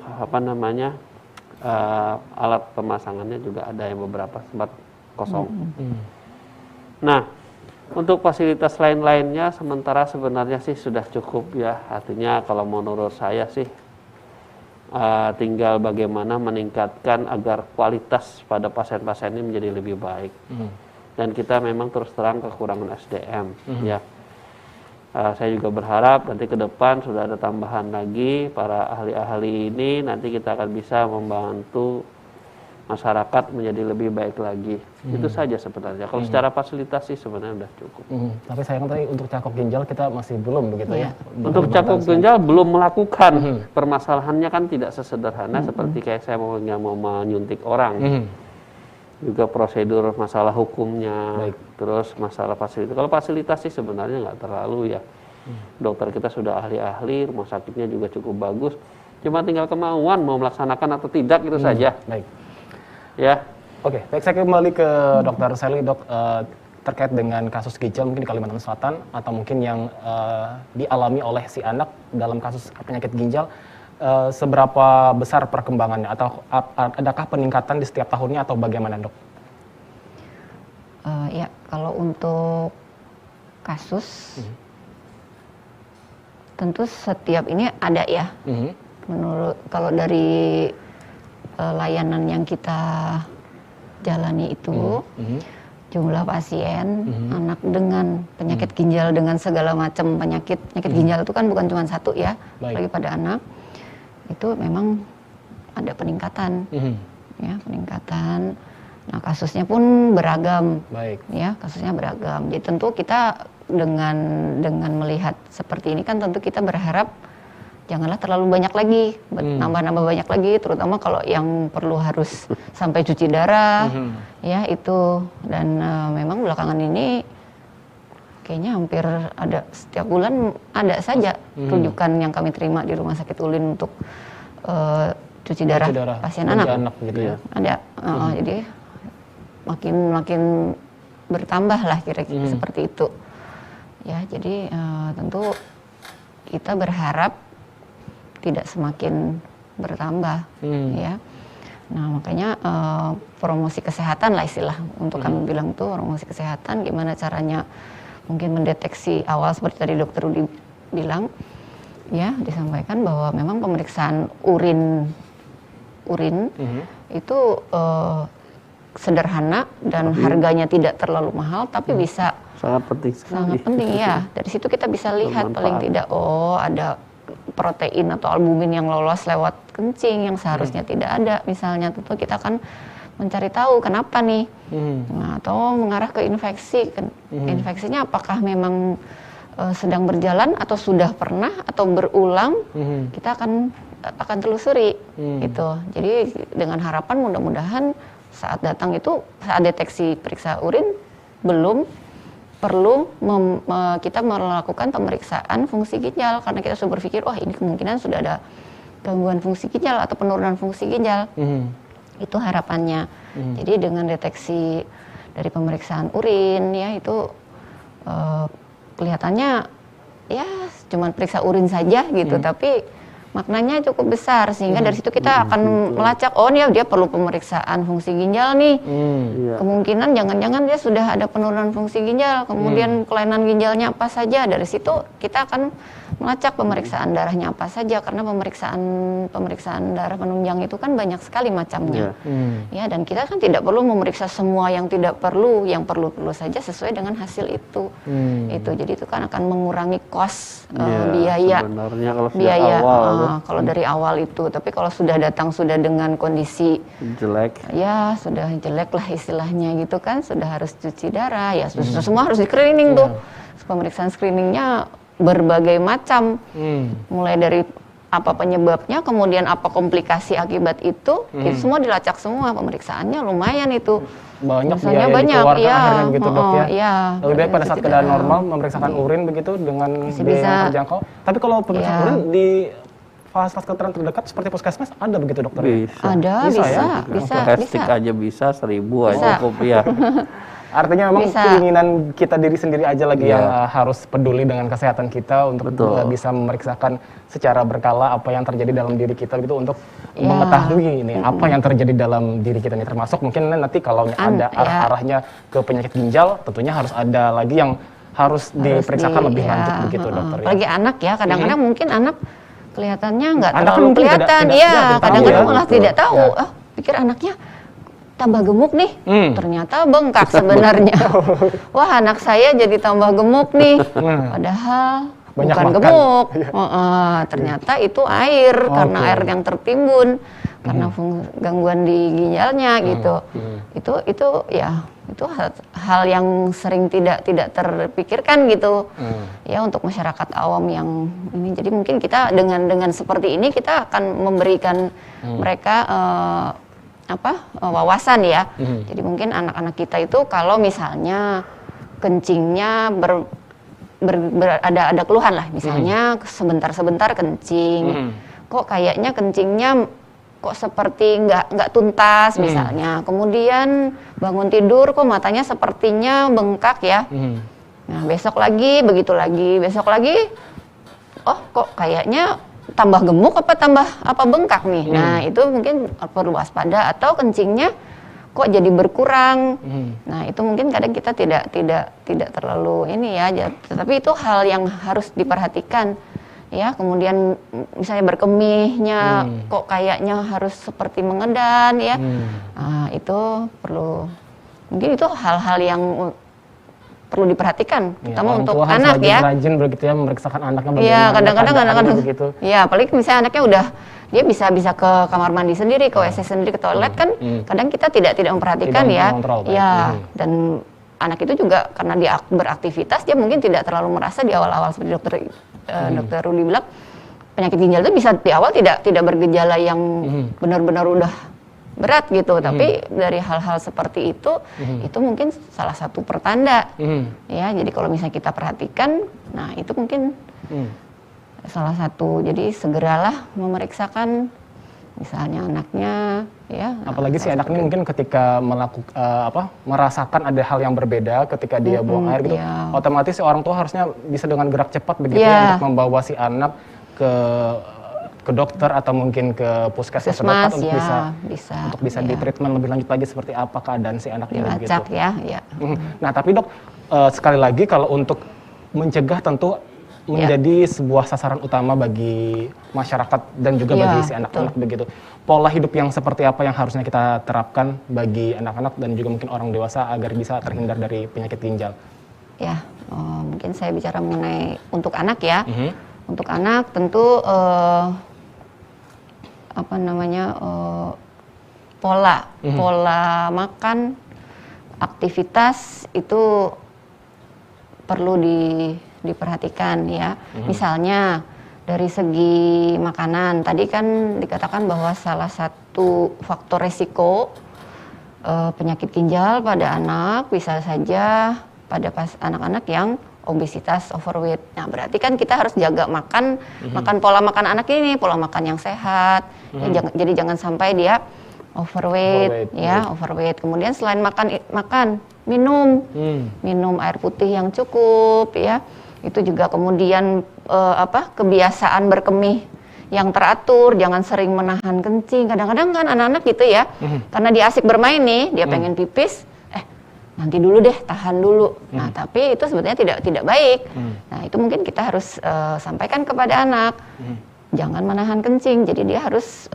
alat pemasangannya juga ada yang beberapa sempat kosong. Nah, untuk fasilitas lain-lainnya sementara sebenarnya sih sudah cukup ya. Artinya kalau menurut saya sih tinggal bagaimana meningkatkan agar kualitas pada pasien-pasien ini menjadi lebih baik. Dan kita memang terus terang kekurangan SDM ya. Saya juga berharap nanti ke depan sudah ada tambahan lagi para ahli-ahli ini, nanti kita akan bisa membantu masyarakat menjadi lebih baik lagi. Itu saja sebenarnya. Kalau secara fasilitas sih sebenarnya sudah cukup. Tapi sayang tadi untuk cakok ginjal kita masih belum begitu ya. Untuk cakok ginjal belum melakukan. Permasalahannya kan tidak sesederhana seperti kayak saya mau menyuntik orang. Juga prosedur masalah hukumnya, terus masalah fasilitas. Kalau fasilitas sih sebenarnya nggak terlalu ya. Dokter kita sudah ahli-ahli, rumah sakitnya juga cukup bagus. Cuma tinggal kemauan mau melaksanakan atau tidak itu saja. Baik. Ya. Oke, baik, saya kembali ke Dr. Sally, Dok, terkait dengan kasus ginjal mungkin di Kalimantan Selatan atau mungkin yang dialami oleh si anak dalam kasus penyakit ginjal. Seberapa besar perkembangannya atau adakah peningkatan di setiap tahunnya atau bagaimana, Dok? Ya, kalau untuk kasus tentu setiap ini ada ya. Menurut kalau dari layanan yang kita jalani itu jumlah pasien anak dengan penyakit ginjal dengan segala macam penyakit ginjal itu kan bukan cuma satu ya, lagi pada anak. Itu memang ada peningkatan, ya peningkatan. Nah kasusnya pun beragam, ya kasusnya beragam. Jadi tentu kita dengan melihat seperti ini kan tentu kita berharap janganlah terlalu banyak lagi, nambah-nambah banyak lagi, terutama kalau yang perlu harus sampai cuci darah, ya itu. Dan memang belakangan ini kayaknya hampir ada setiap bulan ada saja rujukan yang kami terima di Rumah Sakit Ulin untuk cuci darah pasien anak gitu ya. Ada, jadi makin bertambah lah kira-kira seperti itu. Ya, jadi tentu kita berharap tidak semakin bertambah, ya. Nah makanya promosi kesehatan lah istilah untuk kami bilang itu promosi kesehatan, gimana caranya mungkin mendeteksi awal seperti tadi Dokter Rudi bilang, ya disampaikan bahwa memang pemeriksaan urin itu sederhana dan harganya tidak terlalu mahal, tapi bisa sangat penting ya. Dari situ kita bisa lihat paling tidak ada protein atau albumin yang lolos lewat kencing yang seharusnya tidak ada. Misalnya tentu kita akan mencari tahu kenapa nih, nah, atau mengarah ke infeksi. Infeksinya apakah memang sedang berjalan atau sudah pernah atau berulang, kita akan telusuri gitu. Jadi dengan harapan mudah-mudahan saat datang itu, saat deteksi periksa urin belum perlu kita melakukan pemeriksaan fungsi ginjal karena kita sudah berpikir ini kemungkinan sudah ada gangguan fungsi ginjal atau penurunan fungsi ginjal. Itu harapannya. Jadi dengan deteksi dari pemeriksaan urin ya itu kelihatannya ya cuma periksa urin saja gitu, tapi maknanya cukup besar sehingga dari situ kita akan melacak dia perlu pemeriksaan fungsi ginjal nih. Kemungkinan jangan-jangan dia sudah ada penurunan fungsi ginjal, kemudian kelainan ginjalnya apa saja. Dari situ kita akan melacak pemeriksaan darahnya apa saja karena pemeriksaan darah penunjang itu kan banyak sekali macamnya. Ya, dan kita kan tidak perlu memeriksa semua yang tidak perlu, yang perlu-perlu saja sesuai dengan hasil itu. Itu jadi itu kan akan mengurangi kos biaya. Sebenarnya kalau biaya kalau dari awal itu, tapi kalau sudah datang sudah dengan kondisi jelek, ya sudah jelek lah istilahnya gitu kan, sudah harus cuci darah ya, semua harus di screening tuh. Pemeriksaan screeningnya berbagai macam, mulai dari apa penyebabnya, kemudian apa komplikasi akibat itu semua dilacak semua, pemeriksaannya lumayan itu. Banyak Biasanya biaya banyak, dikeluarkan iya. akhirnya begitu dok ya. Iya, Lebih baik pada saat tidak keadaan ada. normal memeriksakan urin begitu dengan Masih biaya yang bisa. terjangkau. Tapi kalau pemeriksaan Iya. urin di fasilitas kedokteran terdekat seperti puskesmas ada begitu dokter? Bisa. Ada, Bisa bisa, ya? bisa, Plastik bisa. aja bisa, 1000 aja Bisa. cukup ya. Artinya memang Bisa. keinginan kita diri sendiri aja lagi Iya. yang harus peduli dengan kesehatan kita untuk Betul. bisa memeriksakan secara berkala apa yang terjadi dalam diri kita gitu untuk Iya. mengetahui ini apa yang terjadi dalam diri kita ini, termasuk mungkin nanti kalau ada arah-arahnya ke penyakit ginjal tentunya harus ada lagi yang harus diperiksakan lebih lanjut begitu dokter ya. Apalagi anak ya, kadang-kadang mungkin anak kelihatannya nggak Anak kan terlalu mungkin kelihatan, tidak iya, tahu kadang-kadang ya. malah Betul. tidak tahu. Ya. Pikir anaknya tambah gemuk nih, ternyata bengkak Oh. sebenarnya. Wah, anak saya jadi tambah gemuk nih, padahal Banyak bukan makan. gemuk. Ternyata itu air, karena Oke. air yang tertimbun, karena gangguan di ginjalnya gitu. Itu ya, itu hal yang sering tidak terpikirkan gitu. Ya, untuk masyarakat awam yang ini. Jadi mungkin kita dengan seperti ini kita akan memberikan mereka wawasan ya. Jadi mungkin anak-anak kita itu kalau misalnya kencingnya ada keluhan lah, misalnya sebentar-sebentar kencing, kok kayaknya kencingnya kok seperti nggak tuntas misalnya, kemudian bangun tidur kok matanya sepertinya bengkak ya. Nah, besok lagi begitu lagi, besok lagi, oh kok kayaknya tambah gemuk apa bengkak nih. Nah, itu mungkin perlu waspada, atau kencingnya kok jadi berkurang. Nah, itu mungkin kadang kita tidak terlalu ini ya, tetapi itu hal yang harus diperhatikan ya. Kemudian misalnya berkemihnya kok kayaknya harus seperti mengedan ya. Nah, itu perlu, mungkin itu hal-hal yang perlu diperhatikan, terutama untuk tua harus anak ya. rajin begitu ya memeriksakan anaknya Iya, bagaimana kadang-kadang keadaannya anak-anak begitu. ya, apalagi misalnya anaknya udah dia bisa ke kamar mandi sendiri, ke WC sendiri, ke toilet kan kadang kita tidak memperhatikan Tidak ya. mengontrol, baik. Ya, dan anak itu juga karena dia beraktivitas, dia mungkin tidak terlalu merasa di awal-awal, seperti dokter Rudi bilang, penyakit ginjal itu bisa di awal tidak bergejala yang benar-benar udah berat gitu, tapi dari hal-hal seperti itu mungkin salah satu pertanda ya. Jadi kalau misalnya kita perhatikan, nah itu mungkin salah satu. Jadi segeralah memeriksakan misalnya anaknya ya. Apalagi si anak ini mungkin ketika merasakan ada hal yang berbeda ketika dia buang air gitu, iya. otomatis si orang tua harusnya bisa dengan gerak cepat begitu Iya. untuk membawa si anak ke dokter atau mungkin ke puskesmas terdekat untuk bisa iya. di treatment lebih lanjut lagi seperti apa keadaan si anak ini begitu. Dilacak ya. Nah, tapi dok, sekali lagi kalau untuk mencegah tentu menjadi sebuah sasaran utama bagi masyarakat dan juga bagi si anak-anak begitu. Pola hidup yang seperti apa yang harusnya kita terapkan bagi anak-anak dan juga mungkin orang dewasa agar bisa terhindar dari penyakit ginjal? Ya, mungkin saya bicara mengenai untuk anak ya. Untuk anak tentu pola makan, aktivitas itu perlu diperhatikan ya. Misalnya dari segi makanan, tadi kan dikatakan bahwa salah satu faktor resiko penyakit ginjal pada anak bisa saja pada anak-anak yang obesitas, overweight. Nah, berarti kan kita harus jaga makan pola makan anak ini, pola makan yang sehat. Ya, jadi jangan sampai dia overweight. Kemudian selain makan, minum air putih yang cukup ya. Itu juga kemudian kebiasaan berkemih yang teratur, jangan sering menahan kencing. Kadang-kadang kan anak-anak gitu ya, karena dia asik bermain nih, dia pengen pipis, nanti dulu deh, tahan dulu. Nah, tapi itu sebetulnya tidak baik. Nah, itu mungkin kita harus sampaikan kepada anak, jangan menahan kencing. Jadi dia harus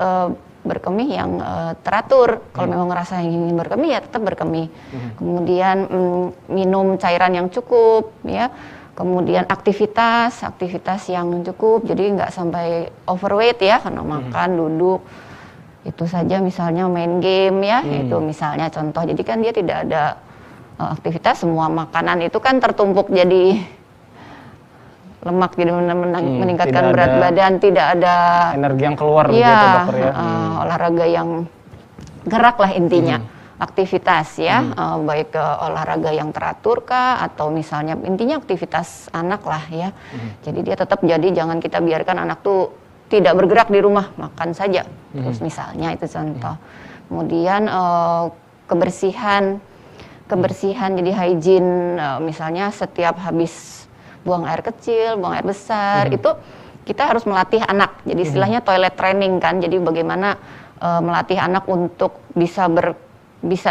berkemih yang teratur. Kalau memang ngerasa ingin berkemih ya tetap berkemih. Kemudian minum cairan yang cukup, ya. Kemudian aktivitas yang cukup. Jadi nggak sampai overweight ya, karena makan, duduk. Itu saja, misalnya main game ya, itu misalnya contoh. Jadi kan dia tidak ada aktivitas, semua makanan itu kan tertumpuk jadi lemak, jadi meningkatkan tidak berat ada badan, tidak ada energi yang keluar ya, begitu dokter ya. olahraga yang gerak lah intinya. Aktivitas ya, baik olahraga yang teratur kah, atau misalnya intinya aktivitas anak lah ya. Jadi dia tetap, jadi jangan kita biarkan anak tuh tidak bergerak di rumah, makan saja terus misalnya, itu contoh. Kemudian kebersihan, jadi hygiene, misalnya setiap habis buang air kecil, buang air besar, itu kita harus melatih anak. Jadi istilahnya toilet training kan. Jadi bagaimana melatih anak untuk bisa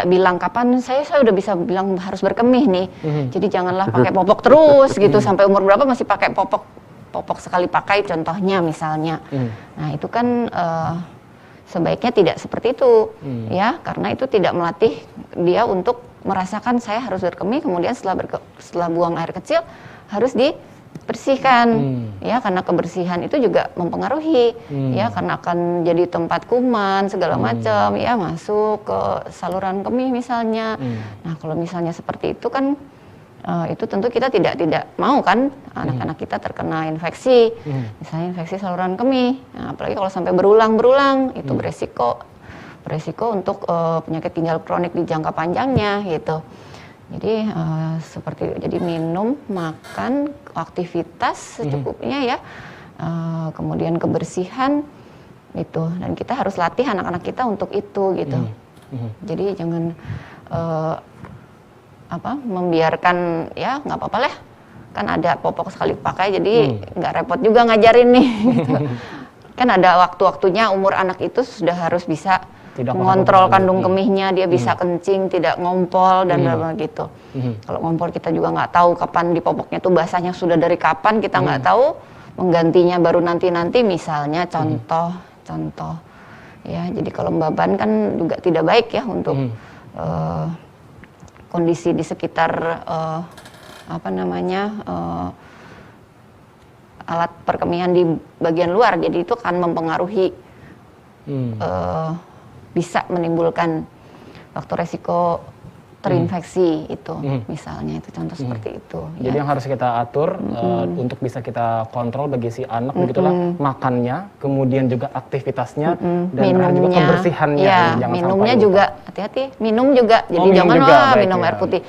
bilang kapan saya udah bisa bilang harus berkemih nih. Jadi janganlah pakai popok terus gitu sampai umur berapa masih pakai popok sekali pakai contohnya misalnya. Nah, itu kan sebaiknya tidak seperti itu ya, karena itu tidak melatih dia untuk merasakan saya harus berkemih, kemudian setelah buang air kecil harus dibersihkan ya, karena kebersihan itu juga mempengaruhi ya, karena akan jadi tempat kuman segala macam ya, masuk ke saluran kemih misalnya. Nah, kalau misalnya seperti itu kan itu tentu kita tidak mau kan anak-anak kita terkena infeksi, misalnya infeksi saluran kemih. Nah, apalagi kalau sampai berulang itu beresiko untuk penyakit ginjal kronik di jangka panjangnya gitu. Jadi jadi minum, makan, aktivitas secukupnya ya, kemudian kebersihan itu, dan kita harus latih anak-anak kita untuk itu gitu. Jadi jangan membiarkan ya, nggak apa-apa lah, kan ada popok sekali pakai, jadi nggak repot juga ngajarin nih gitu. Kan ada waktu-waktunya, umur anak itu sudah harus bisa mengontrol kandung kemihnya, dia bisa kencing, tidak ngompol dan begitu. Kalau ngompol kita juga nggak tahu kapan di popoknya tuh basahnya, sudah dari kapan kita nggak tahu, menggantinya baru nanti misalnya, contoh ya. Jadi kelembaban kan juga tidak baik ya untuk kondisi di sekitar alat perkemihan di bagian luar, jadi itu akan mempengaruhi, bisa menimbulkan faktor resiko terinfeksi itu, misalnya itu contoh seperti itu. Jadi yang harus kita atur untuk bisa kita kontrol bagi si anak begitulah, makannya, kemudian juga aktivitasnya, dan juga kebersihannya. Ya, minumnya juga hati-hati, minum juga. Jadi jangan minum air putih.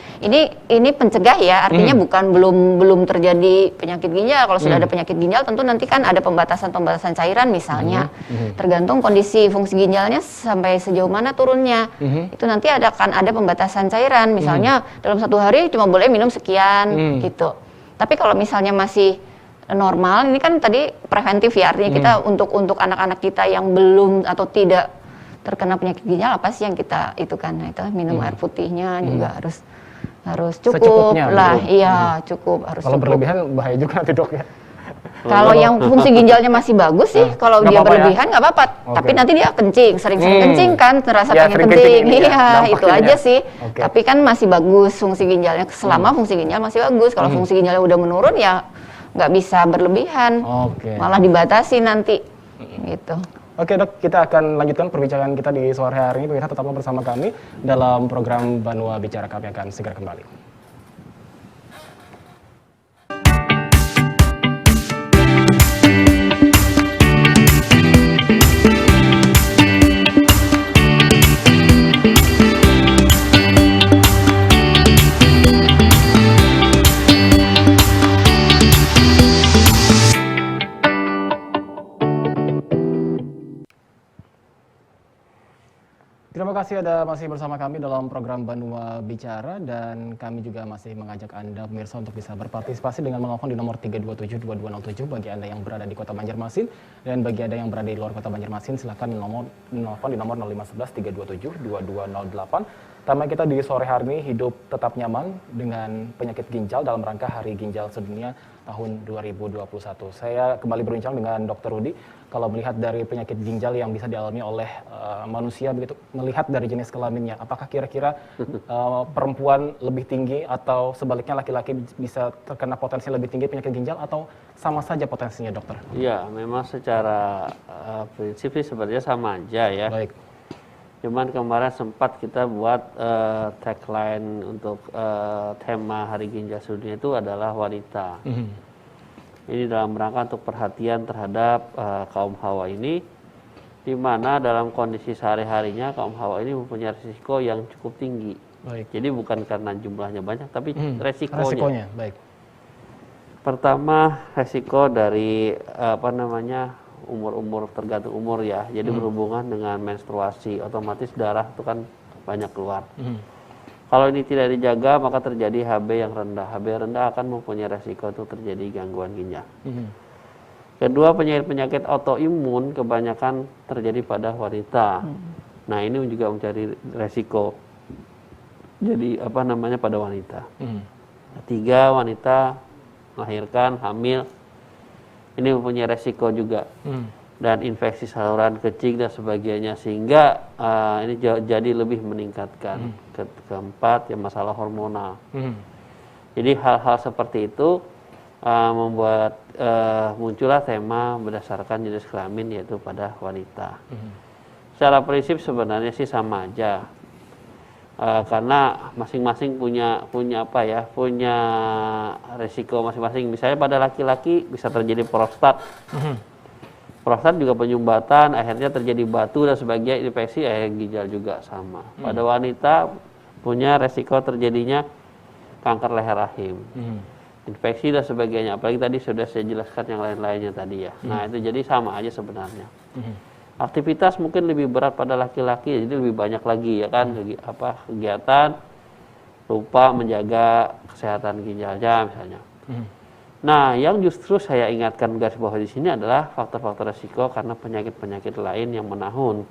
Ini pencegah ya, artinya bukan belum terjadi penyakit ginjal. Kalau sudah ada penyakit ginjal, tentu nanti kan ada pembatasan cairan misalnya. Tergantung kondisi fungsi ginjalnya sampai sejauh mana turunnya. Itu nanti akan ada pembatasan cairan. Misalnya dalam satu hari cuma boleh minum sekian gitu. Tapi kalau misalnya masih normal, ini kan tadi preventif ya, artinya kita untuk anak-anak kita yang belum atau tidak terkena penyakit ginjal, apa sih yang kita itu kan, nah itu minum air putihnya juga harus cukup lah, iya cukup, harus kalau cukup. Berlebihan bahaya juga nanti dok ya. Kalau yang fungsi ginjalnya masih bagus sih, kalau dia berlebihan nggak apa-apa. Tapi nanti dia kencing, sering-sering kencing kan, terasa pengen kencing. Iya, itu aja sih. Tapi kan masih bagus fungsi ginjalnya, selama fungsi ginjal masih bagus. Kalau fungsi ginjalnya udah menurun ya nggak bisa berlebihan, malah dibatasi nanti. Gitu. Oke dok, kita akan lanjutkan perbincangan kita di sore hari ini. Pemirsa tetaplah bersama kami dalam program Banua Bicara. Kami akan segera kembali. Terima kasih masih bersama kami dalam program Banua Bicara, dan kami juga masih mengajak Anda pemirsa untuk bisa berpartisipasi dengan menelpon di nomor 327-2207 bagi Anda yang berada di Kota Banjarmasin, dan bagi Anda yang berada di luar Kota Banjarmasin silakan menelpon di nomor 0511 327 2208. Tema kita di sore hari ini, hidup tetap nyaman dengan penyakit ginjal dalam rangka Hari Ginjal Sedunia tahun 2021. Saya kembali berbincang dengan Dr. Rudi. Kalau melihat dari penyakit ginjal yang bisa dialami oleh manusia begitu, melihat dari jenis kelaminnya, apakah kira-kira perempuan lebih tinggi atau sebaliknya laki-laki bisa terkena potensi lebih tinggi penyakit ginjal, atau sama saja potensinya dokter? Iya, memang secara prinsip sih sebenarnya sama aja ya. Baik. Cuman kemarin sempat kita buat tagline untuk tema Hari Ginjal Sedunia itu adalah wanita. Ini dalam rangka untuk perhatian terhadap kaum hawa ini, di mana dalam kondisi sehari-harinya kaum hawa ini mempunyai risiko yang cukup tinggi. Baik. Jadi bukan karena jumlahnya banyak, tapi resikonya. Resikonya, baik. Pertama, resiko dari umur-umur, tergantung umur ya. Jadi berhubungan dengan menstruasi, otomatis darah itu kan banyak keluar. Kalau ini tidak dijaga, maka terjadi HB yang rendah. HB rendah akan mempunyai resiko untuk terjadi gangguan ginjal. Kedua, penyakit-penyakit autoimun kebanyakan terjadi pada wanita. Nah, ini juga mencari resiko. Jadi pada wanita. Ketiga, wanita melahirkan, hamil, ini mempunyai resiko juga. Dan infeksi saluran kecil dan sebagainya, sehingga ini jadi lebih meningkatkan. Keempat, ya masalah hormonal. Jadi hal-hal seperti itu membuat muncullah tema berdasarkan jenis kelamin, yaitu pada wanita. Secara prinsip sebenarnya sih sama aja, karena masing-masing punya resiko masing-masing. Misalnya pada laki-laki bisa terjadi prostat. Prostat juga penyumbatan, akhirnya terjadi batu dan sebagainya, infeksi air ginjal juga sama. Pada wanita punya resiko terjadinya kanker leher rahim, infeksi dan sebagainya. Apalagi tadi sudah saya jelaskan yang lain-lainnya tadi ya. Nah, itu jadi sama aja sebenarnya. Aktivitas mungkin lebih berat pada laki-laki, jadi lebih banyak lagi ya kan, kegiatan, lupa menjaga kesehatan ginjalnya misalnya. Nah, yang justru saya ingatkan garis bawah di sini adalah faktor-faktor resiko karena penyakit-penyakit lain yang menahun.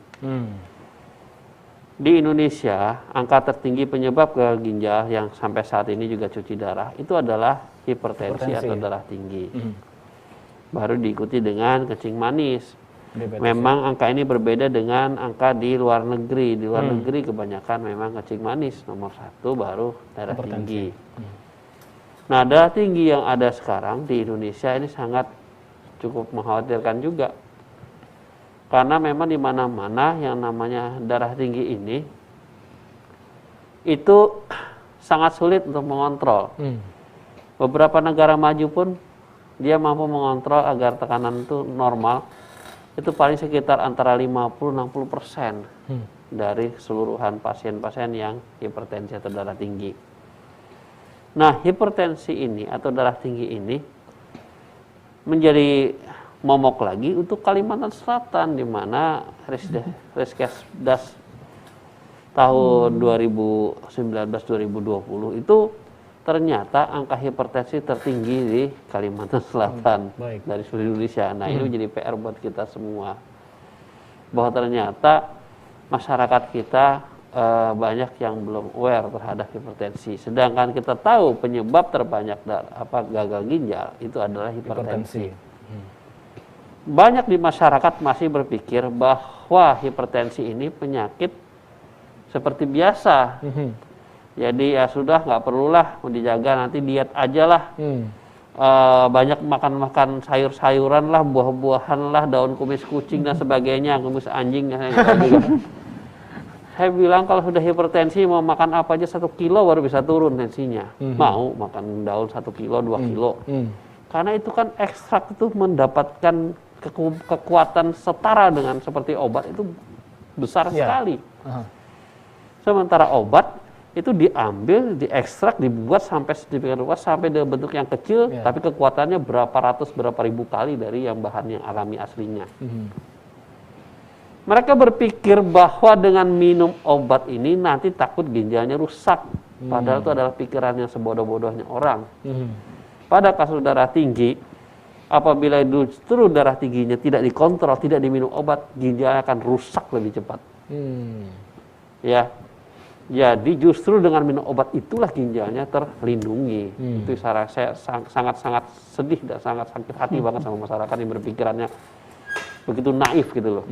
Di Indonesia, angka tertinggi penyebab gagal ginjal yang sampai saat ini juga cuci darah itu adalah hipertensi atau darah tinggi. Baru diikuti dengan kencing manis. Memang angka ini berbeda dengan angka di luar negeri. Di luar negeri kebanyakan memang kencing manis nomor 1, baru darah tinggi. Nah, darah tinggi yang ada sekarang di Indonesia ini sangat cukup mengkhawatirkan juga. Karena memang di mana-mana yang namanya darah tinggi ini itu sangat sulit untuk mengontrol. Beberapa negara maju pun dia mampu mengontrol agar tekanan itu normal. Itu paling sekitar antara 50-60% dari keseluruhan pasien-pasien yang hipertensi atau darah tinggi. Nah, hipertensi ini atau darah tinggi ini menjadi momok lagi untuk Kalimantan Selatan, di mana Riskesdas tahun 2019-2020 itu ternyata angka hipertensi tertinggi di Kalimantan Selatan dari seluruh Indonesia. Nah, ini menjadi PR buat kita semua, bahwa ternyata masyarakat kita banyak yang belum aware terhadap hipertensi. Sedangkan kita tahu penyebab terbanyak gagal ginjal itu adalah hipertensi. Banyak di masyarakat masih berpikir bahwa hipertensi ini penyakit seperti biasa. Jadi ya sudah, nggak perlulah mau dijaga, nanti diet aja lah. Banyak makan sayur-sayuran lah, buah-buahan lah, daun kumis kucing dan sebagainya, kumis anjing. Saya bilang kalau sudah hipertensi mau makan apa aja 1 kilo baru bisa turun tensinya. Mau makan daun 1 kilo, 2 kilo. Karena itu kan ekstrak itu mendapatkan kekuatan setara dengan seperti obat, itu besar sekali. Sementara obat itu diambil, diekstrak, dibuat sampai sedemikian rupa, sampai dalam bentuk yang kecil, tapi kekuatannya berapa ratus, berapa ribu kali dari yang bahan yang alami aslinya. Mereka berpikir bahwa dengan minum obat ini nanti takut ginjalnya rusak. Padahal itu adalah pikiran yang sebodoh-bodohnya orang. Pada kasus darah tinggi, apabila justru darah tingginya tidak dikontrol, tidak diminum obat, ginjalnya akan rusak lebih cepat. Ya, jadi justru dengan minum obat itulah ginjalnya terlindungi. Itu saya sangat-sangat sedih dan sangat sakit hati banget sama masyarakat yang berpikirannya begitu naif gitu loh.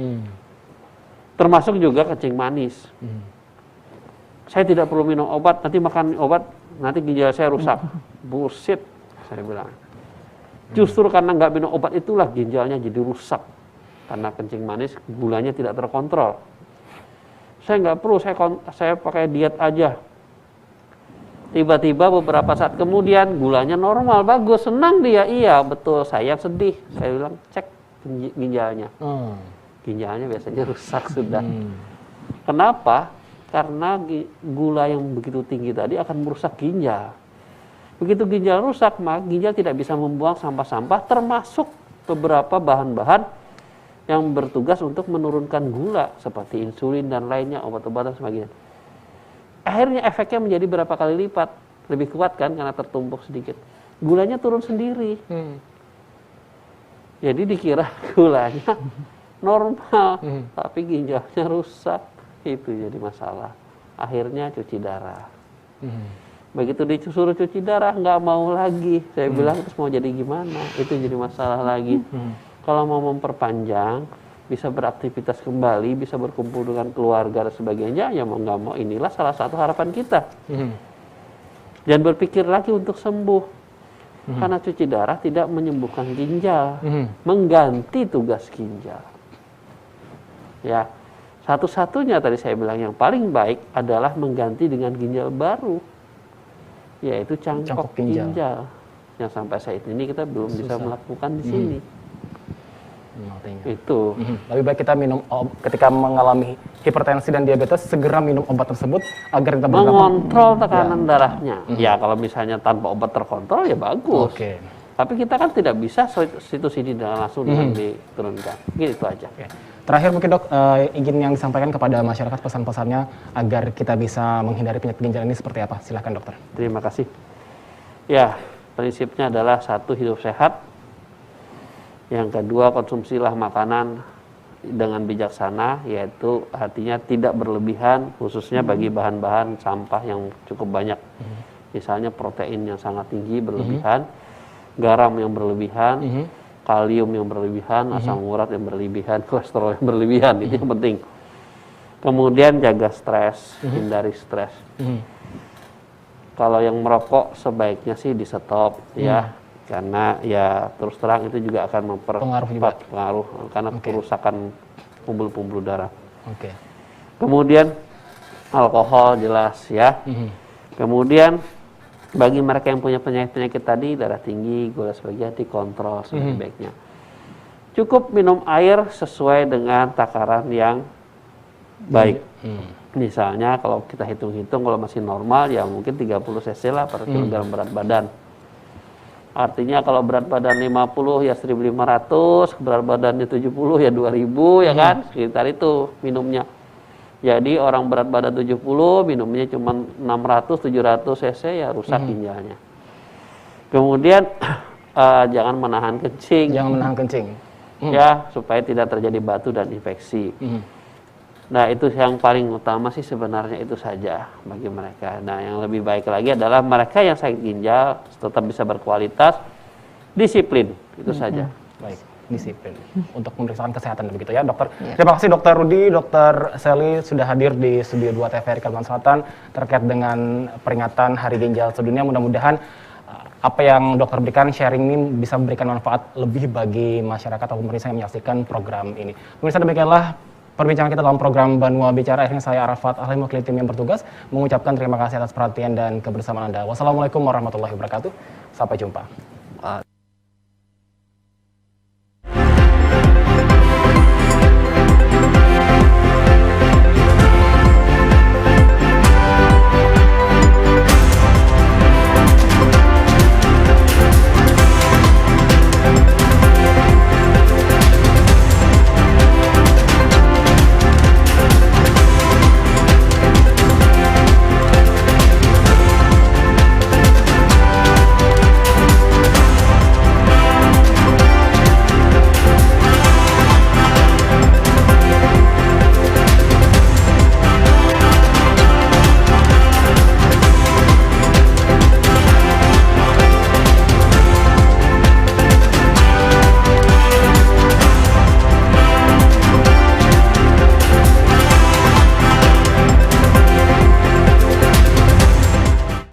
Termasuk juga kencing manis. Saya tidak perlu minum obat, nanti makan obat, nanti ginjal saya rusak. Bullshit, saya bilang. Justru karena nggak minum obat itulah ginjalnya jadi rusak. Karena kencing manis, gulanya tidak terkontrol. Saya nggak perlu, saya pakai diet aja. Tiba-tiba beberapa saat kemudian gulanya normal, bagus, senang dia. Iya, betul, saya sedih. Saya bilang, cek ginjalnya. Ginjalnya biasanya rusak sudah. Kenapa? Karena gula yang begitu tinggi tadi akan merusak ginjal. Begitu ginjal rusak, maka ginjal tidak bisa membuang sampah-sampah, termasuk beberapa bahan-bahan yang bertugas untuk menurunkan gula, seperti insulin dan lainnya, obat-obatan dan sebagainya. Akhirnya efeknya menjadi berapa kali lipat, lebih kuat kan karena tertumpuk sedikit. Gulanya turun sendiri. Jadi dikira gulanya normal, tapi ginjalnya rusak. Itu jadi masalah. Akhirnya cuci darah. Begitu disuruh cuci darah, nggak mau lagi. Saya bilang, terus mau jadi gimana? Itu jadi masalah lagi. Kalau mau memperpanjang, bisa beraktivitas kembali, bisa berkumpul dengan keluarga dan sebagainya, ya mau nggak mau inilah salah satu harapan kita. Dan berpikir lagi untuk sembuh. Karena cuci darah tidak menyembuhkan ginjal, mengganti tugas ginjal. Ya, satu-satunya tadi saya bilang yang paling baik adalah mengganti dengan ginjal baru, yaitu cangkok ginjal. Yang sampai saat ini kita belum bisa melakukan di sini. Itu lebih baik kita minum ketika mengalami hipertensi dan diabetes, segera minum obat tersebut agar kita mengontrol tekanan darahnya. Ya kalau misalnya tanpa obat terkontrol ya bagus. Tapi kita kan tidak bisa situ sini dan langsung diturunkan. Gitu aja. Terakhir mungkin dok, ingin yang disampaikan kepada masyarakat pesan-pesannya agar kita bisa menghindari penyakit ginjal ini seperti apa? Silahkan dokter. Terima kasih. Ya, prinsipnya adalah satu, hidup sehat. Yang kedua, konsumsilah makanan dengan bijaksana, yaitu artinya tidak berlebihan, khususnya bagi bahan-bahan sampah yang cukup banyak. Misalnya protein yang sangat tinggi berlebihan, garam yang berlebihan, kalium yang berlebihan, asam urat yang berlebihan, kolesterol yang berlebihan, itu yang penting. Kemudian jaga stres, hindari stres. Kalau yang merokok sebaiknya sih di stop ya. Karena ya terus terang itu juga akan mempercepat pengaruh karena kerusakan pembuluh-pembuluh darah. Kemudian alkohol jelas ya. Kemudian bagi mereka yang punya penyakit-penyakit tadi, darah tinggi, gula sebagainya, dikontrol sebaik-baiknya. Cukup minum air sesuai dengan takaran yang baik. Misalnya kalau kita hitung-hitung kalau masih normal ya mungkin 30 cc lah per kilogram berat badan. Artinya kalau berat badan 50 ya 1.500, berat badannya 70 ya 2.000 ya kan, sekitar itu minumnya. Jadi orang berat badan 70 minumnya cuma 600-700 cc ya rusak ginjalnya. Kemudian jangan menahan kencing. Jangan menahan kencing. Ya, supaya tidak terjadi batu dan infeksi. Nah, itu yang paling utama sih sebenarnya itu saja bagi mereka. Nah, yang lebih baik lagi adalah mereka yang sakit ginjal tetap bisa berkualitas, disiplin, itu saja. Baik, disiplin untuk memeriksakan kesehatan begitu ya, dokter. Terima kasih dokter Rudi, dokter Sally sudah hadir di Studio 2 TVRI Kalimantan Selatan terkait dengan peringatan Hari Ginjal Sedunia. Mudah-mudahan apa yang dokter berikan, sharing ini bisa memberikan manfaat lebih bagi masyarakat atau pemirsa yang menyaksikan program ini. Pemirsa, demikianlah perbincangan kita dalam program Banua Bicara. Akhirnya saya Arafat Ahli mewakili tim yang bertugas mengucapkan terima kasih atas perhatian dan kebersamaan Anda. Wassalamualaikum warahmatullahi wabarakatuh. Sampai jumpa.